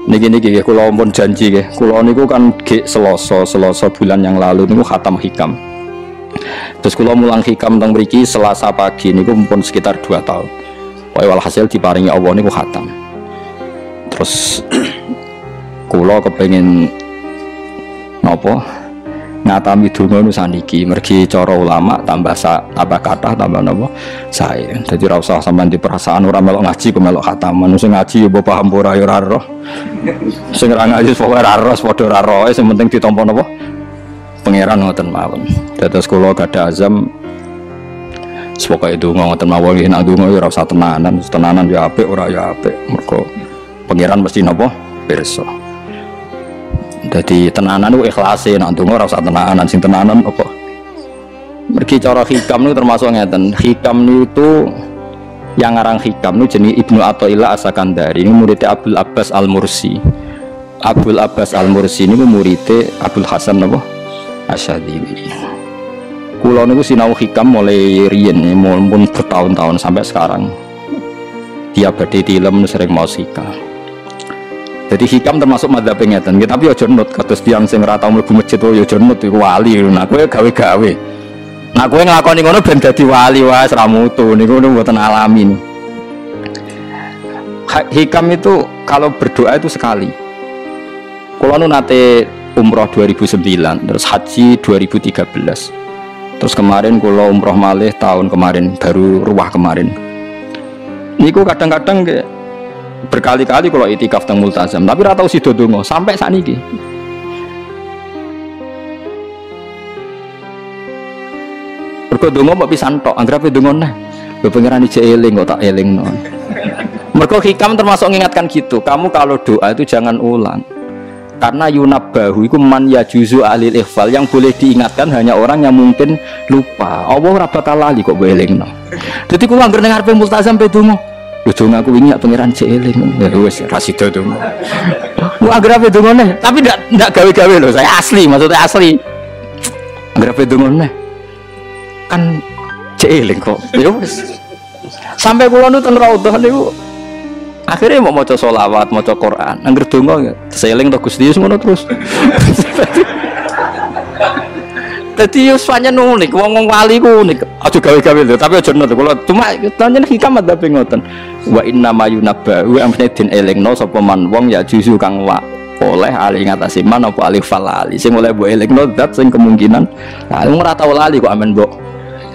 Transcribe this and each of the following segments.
Niki kula pun janji nggih. Kula niku kan Selasa bulan yang lalu niku khatam hikam. Terus kula mulang hikam teng mriki Selasa pagi niku pun sekitar 2 tahun. Pokoke walhasil diparingi Allah niku khatam. Terus kula kepengin napa ngatami donga nu saniki mergi cara ulama tambah kathah tambah napa sae. Dadi ora usah sampean di perasaan ora melok ngaji kok melok khataman. Sing ngaji ya paham ora ya ora roh. Sing ora ngaji pokoke ora roh padha ora roe sing penting ditampa napa pangeran ngoten mawon. Dados kula gadah azam pokoke donga ngoten mawon nek donga ya ora usah tenanan ya apik ora ya apik. Mergo pangeran mesti napa pirsa. Jadi tenanan itu ikhlasin, nak tunggu rasa tenanan, sing tenanan apa? Mergi cara hikam itu termasuk ngeten. Hikam itu yang ngarang hikam itu jenis Ibnu Athaillah As-Sakandari. Ini muridnya Abdul Abbas Al-Mursi. Abdul Abbas Al-Mursi ini muridnya Abdul Hasan apa? Asyadili. Kulo niku sinau hikam mulai riyen, mun bertahun-tahun sampai sekarang. Dia badhe tilem sering mau hikam. Jadi hikam termasuk madzhab ngeten, tapi aja nut kados tiyang sing ora tau mlebu masjid yo aja nut iku wali. Nah kowe gawe-gawe. Nah kowe nglakoni ngono ben dadi wali wae ora mutu niku mboten alami. Hikam itu kalau berdoa itu sekali. Kula nu nate umroh 2009, terus haji 2013. Terus kemarin kula umroh malih tahun kemarin, baru ruwah kemarin. Niku kadang-kadang berkali-kali kalau itikaf teng multazam, tapi ora tau sida donga sampai sakniki. Mergo donga mbok pisan tok, anggere donga neh. Lho pangeran ijek eling kok tak elingno. Mergo hikam termasuk mengingatkan gitu. Kamu kalau doa itu jangan ulang. Karena yunabbahu iku man yajuzu alil ikhfal, yang boleh diingatkan hanya orang yang mungkin lupa. Allah ora bakal lali kok mbok elingno. Dadi kula anggere ning ngarepe multazam pe donga. Lho aku wingi pangeran cek eling. Ya wis ra sida to. Ku anggere ape dongane, tapi ndak gawe-gawe lho, saya asli, maksudnya asli. Anggere ape dongane. Kan cek eling kok. Ya wis. Sampai kula nu teng raudhah niku akhirnya mau maca selawat, maca Quran. Anggere donga seling to Gusti Yesus ngono terus. Dadi yo pancen unik, wong wali ku unik. Aja gawe-gawe lho, tapi aja nut. Kula cuma pancen hikam adzab ngoten. Wa inna mayunabba wa amne den elingno sapa man wong ya juzu kang wa oleh ali ngatasi man apa alif falali. Sing oleh mbok elingno zat sing kemungkinan ora tau lali kok amen mbok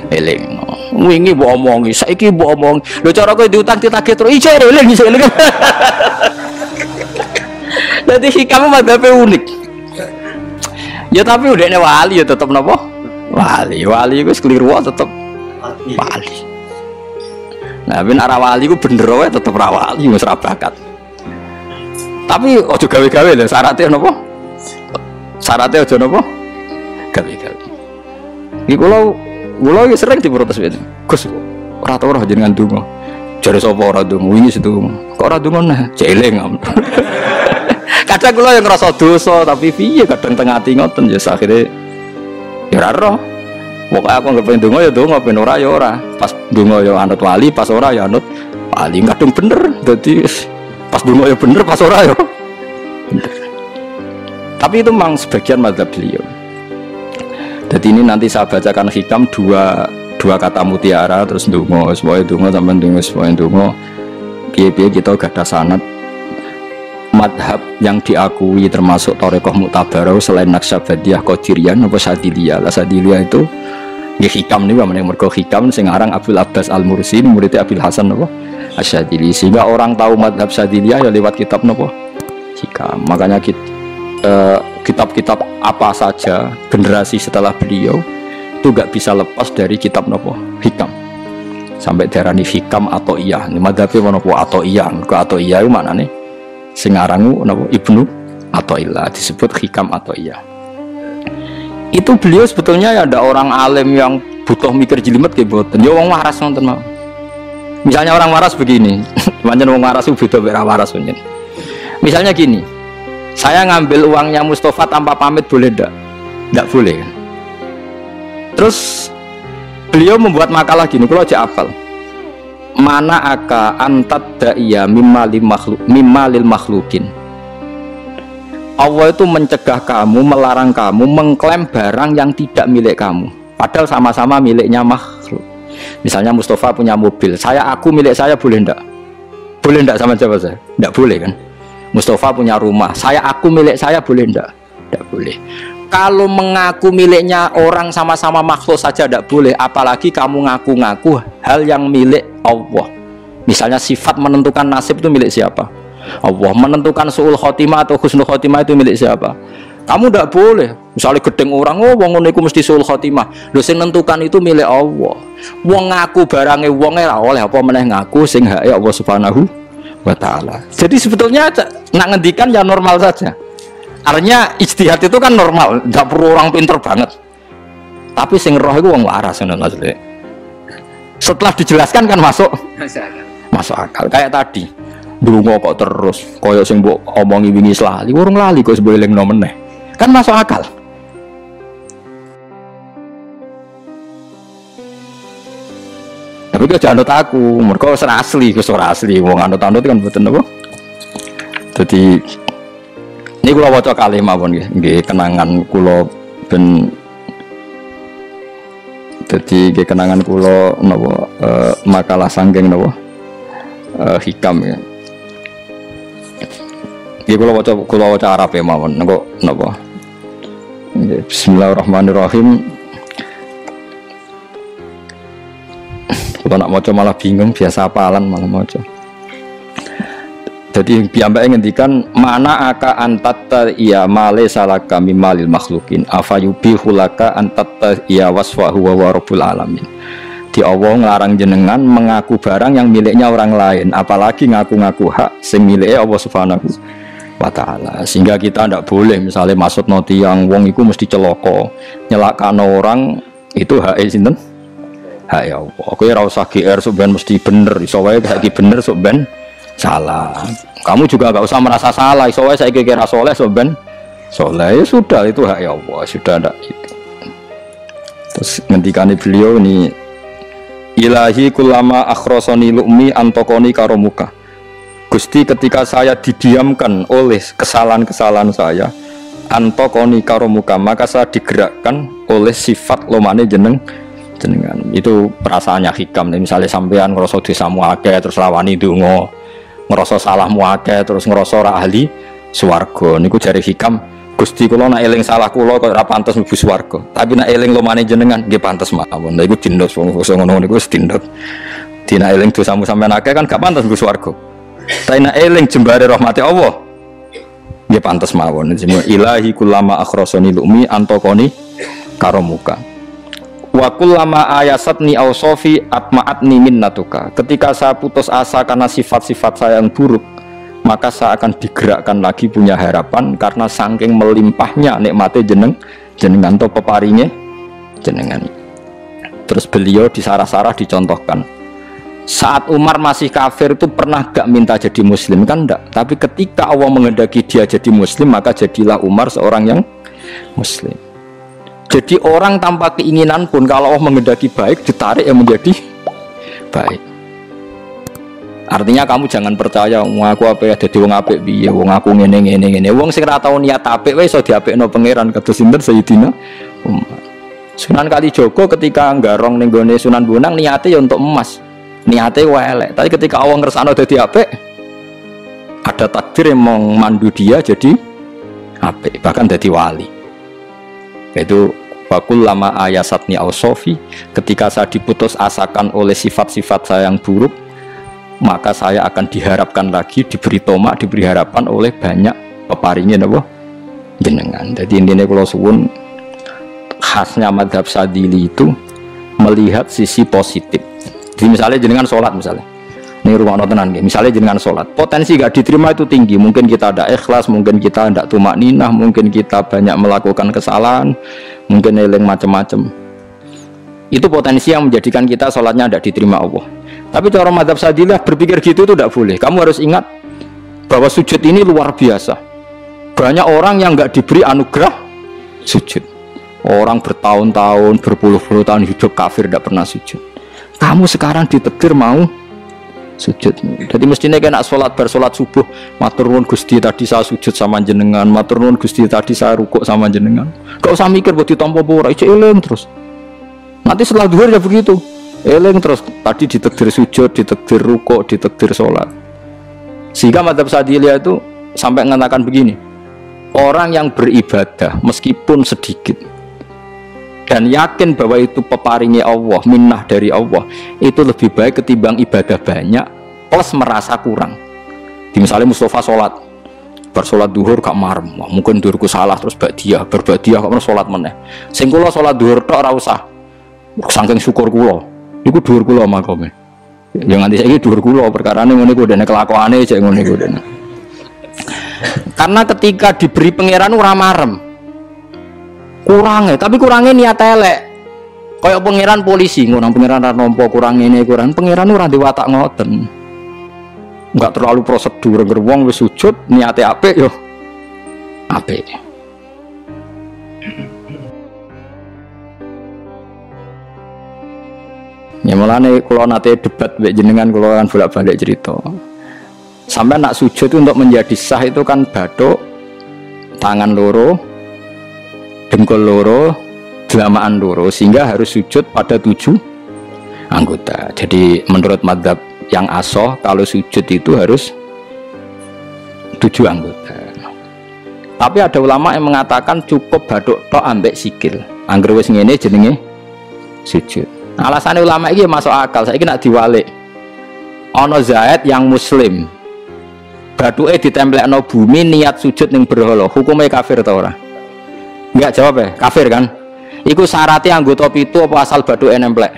elingno. Wingi mbok omongi, saiki mbok omong. Lho cara kowe diutang ditagih terus iso eling. Dadi hikam adzab unik. Ya tapi udahnya wali ya tetap napa? Wali itu keliru tetap wali. Nah, ben arah wali ku bener wae tetep ra wali wis ra bakat. Tapi aja gawe-gawe lho, syaratnya napa? Syaratnya aja napa? Gawe-gawe. Iki kula iki sering diprotes ben. Gus, ora tau ora jenengan donga. Jare sapa ora donga? Wingi setu. Kok ora donga nah? Jeling. Kadang kula yang ngerasa dosa tapi piye kadang tengah ati ngoten ya akhire ya ora roh. Pokoke aku anggere pengen donga ya donga, ben ora ya ora. Pas donga ya anut wali, pas ora ya anut wali. Kadang bener. Dadi pas donga ya bener, pas ora ya bener. Tapi itu memang sebagian mazhab beliau. Jadi ini nanti saya bacakan hikam dua kata mutiara terus donga, supaya donga sampean donga, supaya donga. Piye-piye kita gadah sanad madhab yang diakui termasuk Thariqah Mu'tabarah selain Naqsyabandiyah, Qadiriyah, apa Sadiliyah. Lah Sadiliyah itu ya hikam nih, mergo hikam sing aran Abdul Abbas Al-Mursi, muridnya Abil Hasan apa Asyadili. Sehingga orang tahu madhab Sadiliyah ya lewat kitab apa hikam. Makanya kitab-kitab apa saja generasi setelah beliau itu gak bisa lepas dari kitab apa hikam. Sampai darani hikam atau iya. Ini madhabnya apa atau iya. Atau iya itu mana nih? Sing arangu napa Ibnu Athaillah disebut hikam atau iya. Itu beliau sebetulnya ya ada orang alim yang butuh mikir jelimet kayak boten. Ya wong waras nonton mau. Misalnya orang waras begini, pancen wong waras itu beda mek waras pancen. Misalnya gini, saya ngambil uangnya Mustafa tanpa pamit boleh ndak? Ndak boleh kan? Terus beliau membuat makalah gini, kalau aja apal. Mana aka antat da'iyya mimmalil makhlukin Allah itu mencegah kamu, melarang kamu mengklaim barang yang tidak milik kamu. Padahal sama-sama miliknya makhluk. Misalnya Mustafa punya mobil, aku milik saya, boleh ndak? Boleh ndak sama siapa saya? Ndak boleh kan? Mustafa punya rumah, aku milik saya, boleh ndak? Ndak boleh. Kalau mengaku miliknya orang sama-sama makhluk saja ndak boleh, apalagi kamu ngaku-ngaku hal yang milik Allah. Misalnya sifat menentukan nasib itu milik siapa? Allah. Menentukan su'ul khotimah atau husnul khotimah itu milik siapa? Kamu tidak boleh. Misalnya gedeng orang, wong ngono iku mesti su'ul khotimah. Lho sing nentukan itu milik Allah. Wong ngaku barange wong ora oleh apa meneh ngaku sing hake Allah Subhanahu wa taala. Jadi sebetulnya nak ngendikan ya normal saja. Artinya ijtihad itu kan normal, tidak perlu orang pinter banget. Tapi sing roh itu wong waras ngono maksudnya. Setelah dijelaskan kan masuk akal. Kayak tadi ndonga kok terus kaya sing mbok omongi wingi lali, urung lali kok sebolehno meneh. Kan masuk akal. Tapi kok anut aku, mergo ora asli, ora asli. Wong anut-anut kan mboten apa. Dadi ini kula waca kalih mawon nggih, kenangan kula ben dadi nggih kenangan kula napa makalah saking napa hikam ya. Nggih kula waca Arab mawon engko napa. Bismillahirrahmanirrahim. Kula nak maca malah bingung, biasa hafalan malah maca. Jadi piyambake ngendikan mana aka antatta iya male salaka mimalil makhlukin afayubihu laka antatta iya wasfahu wa rabbul alamin. Di Allah ngelarang jenengan mengaku barang yang miliknya orang lain, apalagi ngaku-ngaku hak sing milike Allah Subhanahu wa taala. Sehingga kita ndak boleh misalnya maksud noti yang wong iku mesti celaka, nyelakano orang itu hak sinten? Hak Allah. Kowe ora usah GR sok ben mesti bener, iso wae saiki bener sok ben salah. Kamu juga gak usah merasa salah. Soalnya saya kira soleh, soben soleh ya sudah, itu hak ya Allah, sudah ada itu. Terus ngendikane beliau ini, ilahi kulama akhrosoni lu'mi antokoni karomuka. Gusti, ketika saya didiamkan oleh kesalahan-kesalahan saya, antokoni karomuka, maka saya digerakkan oleh sifat lomane jenengan. Itu perasaannya hikam. Misalnya sampean ngerasa dosamu akeh terus lawani donga, ngerasa salahmu akeh terus ngerasa ora ahli swarga. Niku jare hikam, Gusti kula nak eling salah kula kok ora pantes mlebu swarga. Tapi nak eling lomane jenengan nggih pantes mawon. Lha iku dindut wong ngono niku wis dindut. Dina eling dosamu sampean akeh kan gak pantes mlebu swarga. Tapi nak eling jembare rahmati Allah nggih pantes mawon. Ilahi kullama akhrasani lumi antokoni karomuka. Wa kullama ayasatni ausofi atma'atni minnatuka. Ketika saya putus asa karena sifat-sifat saya yang buruk, maka saya akan digerakkan lagi punya harapan karena saking melimpahnya nikmate jenengan to peparinge jenengan. Terus beliau di sarah-sarah dicontohkan. Saat Umar masih kafir itu pernah gak minta jadi muslim kan enggak, tapi ketika Allah menghendaki dia jadi muslim, maka jadilah Umar seorang yang muslim. Jadi orang tanpa keinginan pun kalau Allah menghendaki baik ditarik yang menjadi baik. Artinya kamu jangan percaya wong aku apa ya dadi wong apik piye, wong aku ngene. Wong sing ora tau niat apik wae iso diapikno pangeran kados sinten Sayyidina Umar. Sunan Kalijaga ketika nggarong ning gone Sunan Bonang niate ya untuk emas. Niate wae elek, tapi ketika Allah ngersakno dadi apik, ada takdir yang memandu dia jadi apik, bahkan dadi wali. Itu wakul lama ayasatni ausofi, ketika saya diputus asakan oleh sifat-sifat saya yang buruk, maka saya akan diharapkan lagi, diberi tomak, diberi harapan oleh banyak peparingnya napa jenengan. Jadi intinya kalau suwun khasnya madhab Sadili itu melihat sisi positif. Jadi misalnya jenengan sholat misalnya, ini rumah notenan, misalnya jenengan sholat, potensi gak diterima itu tinggi. Mungkin kita ada ikhlas, mungkin kita tidak tumak ninah, mungkin kita banyak melakukan kesalahan, mungkin eling macam-macam. Itu potensi yang menjadikan kita sholatnya tidak diterima Allah. Tapi cara madhab Sadilah berpikir gitu itu tidak boleh. Kamu harus ingat bahwa sujud ini luar biasa. Banyak orang yang nggak diberi anugerah sujud. Orang bertahun-tahun, berpuluh-puluh tahun hidup kafir tidak pernah sujud. Kamu sekarang ditakdir mau sujud. Jadi mestinya kena sholat bersolat subuh, matur nuwun Gusti tadi saya sujud sama jenengan, matur nuwun Gusti tadi saya rukuk sama jenengan. Gak usah mikir buat ditampa ora, ijek eling terus. Nanti setelah duhur ya begitu, eling terus. Tadi ditakdir sujud, ditakdir rukuk, ditakdir sholat. Sehingga madzhab Syadziliyah itu sampai mengatakan begini, orang yang beribadah meskipun sedikit dan yakin bahwa itu peparingi Allah, minnah dari Allah, itu lebih baik ketimbang ibadah banyak plus merasa kurang. Di misalnya Mustafa sholat, bersolat duhur gak marem, mungkin duhurku salah terus berbadiah kok sholat meneh. Sing kula sholat duhur tok ora usah, saking syukur kula, iku duhur kula makome. Ya nganti saiki duhur kula perkarane ngene iku dene kelakuane cek ngene iku dene. Karena ketika diberi pangeran ora marem. Kurangnya, tapi kurangnya niat elek. Kayak pangeran polisi, ngono pangeran ra nampa kurang ini, kurang pangeran ora diwatak ngoten. Enggak terlalu prosedur, gerwong wis sujud, niate apik yo. Apik. Ya mulane kula nate debat mbek jenengan kula kan bolak-balik cerita. Sampai nak sujud itu untuk menjadi sah itu kan bathuk, tangan loro, dengkul loro, delamaan loro, sehingga harus sujud pada 7 anggota. Jadi menurut madzhab yang asoh kalau sujud itu harus 7 anggota. Tapi ada ulama yang mengatakan cukup bathuk tok ambek sikil. Angger wis ngene jenenge sujud. Alasannya ulama iki masuk akal. Saiki nek diwalik ana Zaid yang muslim, bathuke ditemplekno bumi niat sujud ning berhala, hukumnya kafir ta ora? Enggak jawab ya, kafir kan? Iku syaratnya anggota pitu apa asal bathuke nemplek?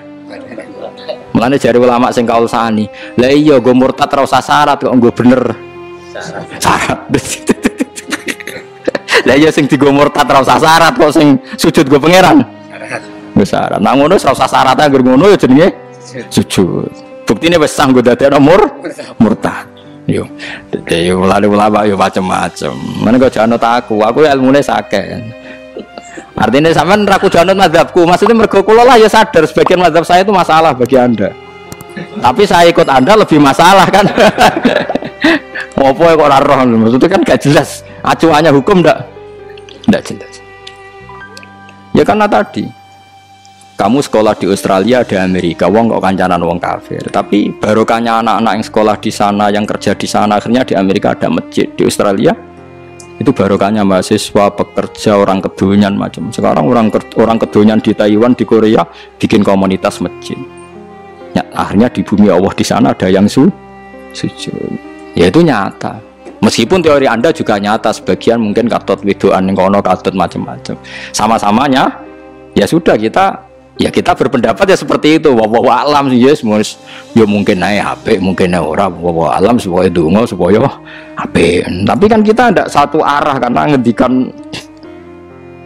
Mulane jare ulama sing kaul sani, lah iya nggo murtad ora usah syarat kok nggo bener. Syarat. Lah iya sing digo murtad ora usah syarat kok sing sujud nggo pangeran. Wis syarat. Nah ngono ora usah syarat anggere ngono ya jenenge sujud. Buktine wis sah nggo dadekno murtad. Yo. Dadi ulama yo macam-macam. Mana kok jangan aku ilmune sakit. Artinya sampean ra kudu anut mazhabku. Maksudnya mergo kula lah ya sadar sebagian mazhab saya itu masalah bagi Anda. Tapi saya ikut Anda lebih masalah kan. Apa kok ora roh maksudnya kan gak jelas. Acuannya hukum ndak jelas. Ya karena tadi kamu sekolah di Australia, di Amerika, wong kok kancanan wong kafir. Tapi barokahnya anak-anak yang sekolah di sana, yang kerja di sana, akhirnya di Amerika ada masjid. Di Australia itu barokahnya mahasiswa, pekerja, orang kedonyan macam. Sekarang orang kedonyan di Taiwan, di Korea bikin komunitas masjid. Ya, akhirnya di bumi Allah di sana ada yang sujud. Ya itu nyata. Meskipun teori Anda juga nyata, sebagian mungkin katut widoan yang kono katut macam-macam. Sama-samanya ya sudah kita berpendapat ya seperti itu. Wallahu alam sih yes, ya mungkin naik HP, mungkin naik ora. Wallahu alam supaya donga supaya HP. Tapi kan kita tidak satu arah karena ngendikan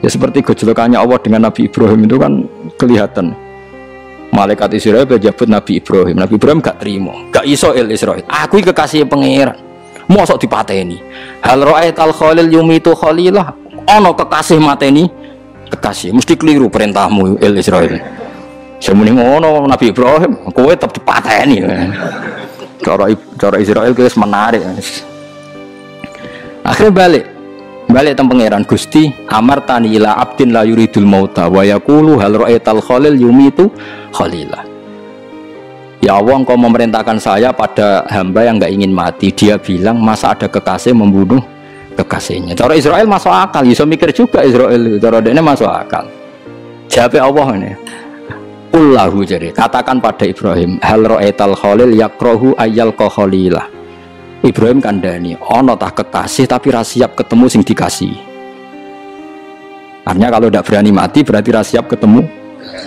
ya seperti gejolokannya Allah dengan Nabi Ibrahim itu kan kelihatan. Malaikat Israel berjabut Nabi Ibrahim. Nabi Ibrahim gak terima, gak iso Israel. Aku kekasih pangeran. Mosok dipateni. Hal ra'aital khalil yumitu khalilah. Ono kekasih mateni kekasih, mesti keliru perintahmu Israel. Semuni ngono Nabi Ibrahim, kowe tetep dipateni. Cara Israel wis menarik. Akhirnya balik teng pangeran Gusti, amartani ila abdin la yuridul mauta wa yaqulu hal ra'aital khalil yumitu khalilah. Ya Allah, engkau memerintahkan saya pada hamba yang enggak ingin mati. Dia bilang masa ada kekasih membunuh kekasihnya. Cara Israel masuk akal, bisa mikir juga Israel. Cara dia masuk akal. Jawab Allah ini. Qullahu jadi katakan pada Ibrahim, hal ra'aital khalil yakrahu ayyal khalilah. Ibrahim kandhani, ana tah kekasih tapi ra siap ketemu sing dikasih. Artinya kalau tidak berani mati berarti ra siap ketemu.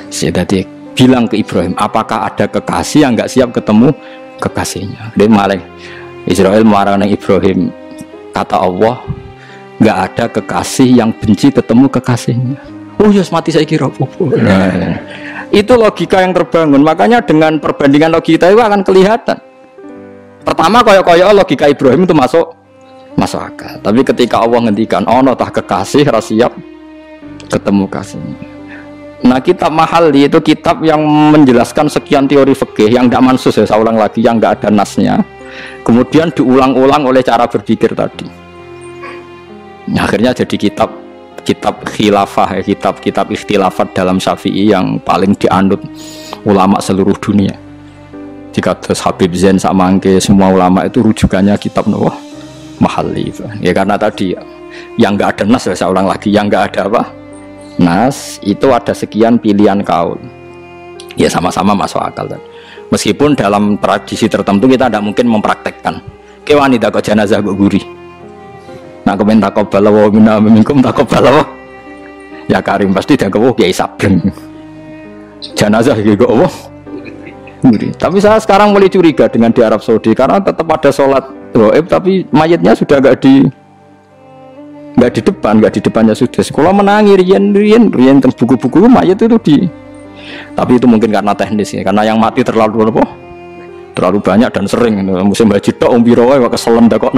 Jadi bilang ke Ibrahim, apakah ada kekasih yang enggak siap ketemu kekasihnya? Dia malah Israel marahnya Ibrahim. Kata Allah, nggak ada kekasih yang benci ketemu kekasihnya. Oh ya, mati saya kira popo. Nah, itu logika yang terbangun. Makanya dengan perbandingan logika itu akan kelihatan. Pertama, koyo-koyo logika Ibrahim itu masuk akal. Tapi ketika Allah ngendikan, ono tah kekasih rasiap ketemu kasihnya. Nah kitab Mahalli itu kitab yang menjelaskan sekian teori fikih yang tidak mansus ya, saya ulang lagi, yang nggak ada nasnya. Kemudian diulang-ulang oleh cara berpikir tadi. Nah, akhirnya jadi kitab khilafah, ya, kitab ikhtilafat dalam Syafi'i yang paling dianut ulama seluruh dunia. Jika terus Habib Zain Samangke semua ulama itu rujukannya kitab Mahalli. Ya karena tadi yang nggak ada nas, saya ulang lagi, yang nggak ada apa? Nas itu ada sekian pilihan kaul. Ya sama-sama masuk akal kan. Meskipun dalam tradisi tertentu kita tidak mungkin mempraktekkan. Ke wanita kok jenazah kok gurih. Nak komen takobal wa minna minkum takobal wa. Ya Karim pasti dia kok Kiai Sabreng. Jenazah iki kok apa? Gurih. Tapi saya sekarang mulai curiga dengan di Arab Saudi karena tetap ada sholat gaib tapi mayatnya sudah nggak di depannya sudah. Sekolah menangi rian buku-buku mayat itu di. Tapi itu mungkin karena teknis ya, karena yang mati terlalu banyak dan sering. Musim haji tok umbiro wae keselen dak kok